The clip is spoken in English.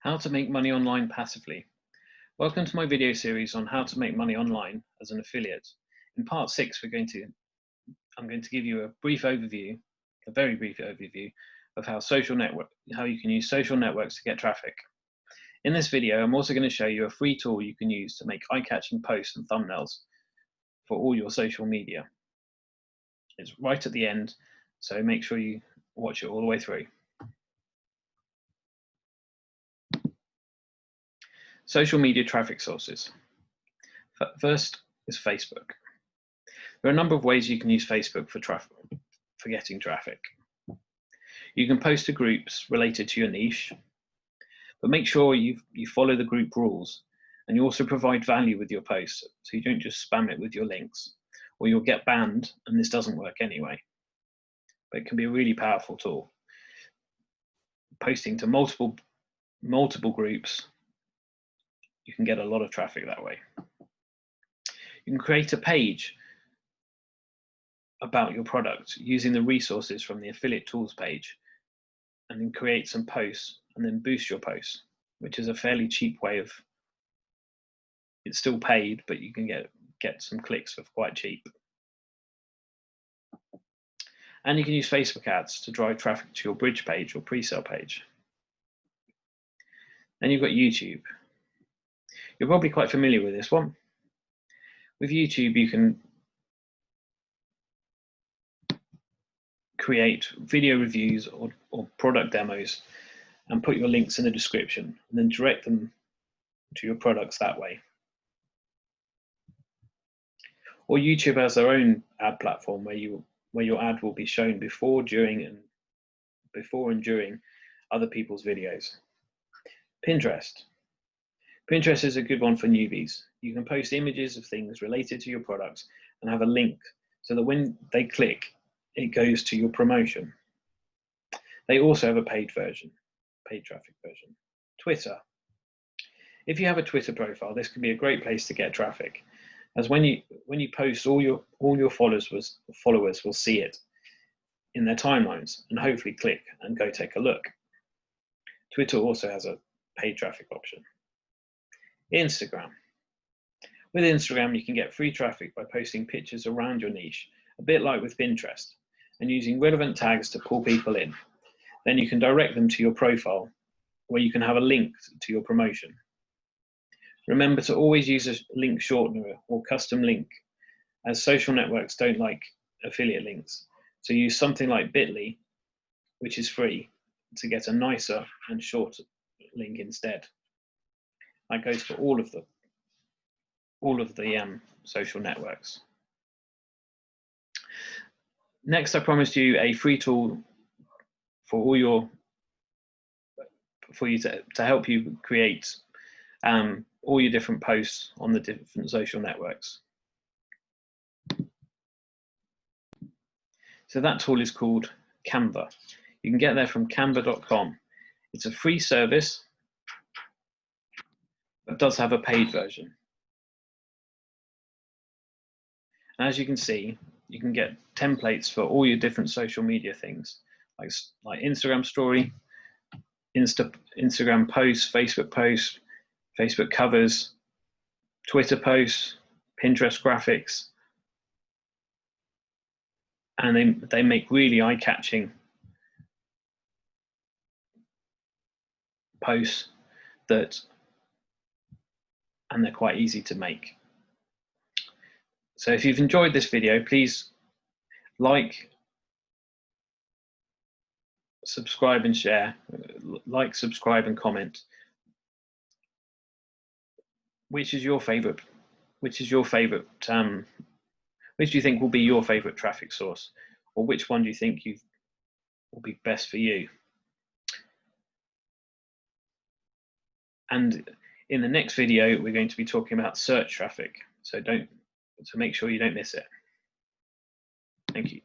How to make money online passively. Welcome to my video series on how to make money online as an affiliate. In part 6, I'm going to give you a very brief overview of how you can use social networks to get traffic. In this video, I'm also going to show you a free tool you can use to make eye-catching posts and thumbnails for all your social media. It's right at the end, so make sure you watch it all the way through. Social media traffic sources. First is Facebook. There are a number of ways you can use Facebook for getting traffic. You can post to groups related to your niche, but make sure you follow the group rules, and you also provide value with your posts, so you don't just spam it with your links, or you'll get banned and this doesn't work anyway. But it can be a really powerful tool. Posting to multiple groups, you can get a lot of traffic that way. You can create a page about your product using the resources from the affiliate tools page, and then create some posts and then boost your posts, which is a fairly cheap way of, it's still paid, but you can get some clicks for quite cheap. And you can use Facebook ads to drive traffic to your bridge page or pre-sale page. Then you've got YouTube. You're probably quite familiar with this one. With YouTube, you can create video reviews or product demos and put your links in the description and then direct them to your products that way. Or YouTube has their own ad platform where your ad will be shown before and during other people's videos. Pinterest. Pinterest is a good one for newbies. You can post images of things related to your products and have a link so that when they click, it goes to your promotion. They also have a paid traffic version. Twitter. If you have a Twitter profile, this can be a great place to get traffic, as when you post, all your followers will see it in their timelines and hopefully click and go take a look. Twitter also has a paid traffic option. Instagram. With Instagram, you can get free traffic by posting pictures around your niche, a bit like with Pinterest, and using relevant tags to pull people in. Then you can direct them to your profile, where you can have a link to your promotion. Remember to always use a link shortener or custom link, as social networks don't like affiliate links. So use something like bit.ly, which is free, to get a nicer and shorter link instead. That goes for all of the social networks. Next, I promised you a free tool for you to help you create all your different posts on the different social networks. So that tool is called Canva. You can get there from canva.com. It's a free service, but does have a paid version. And as you can see, you can get templates for all your different social media things, like Instagram story, Instagram posts, Facebook covers, Twitter posts, Pinterest graphics, and they make really eye-catching posts and they're quite easy to make. So if you've enjoyed this video, please like, subscribe and share, subscribe and comment. Which do you think will be your favorite traffic source, or which one do you think will be best for you? And in the next video, we're going to be talking about search traffic. So make sure you don't miss it. Thank you.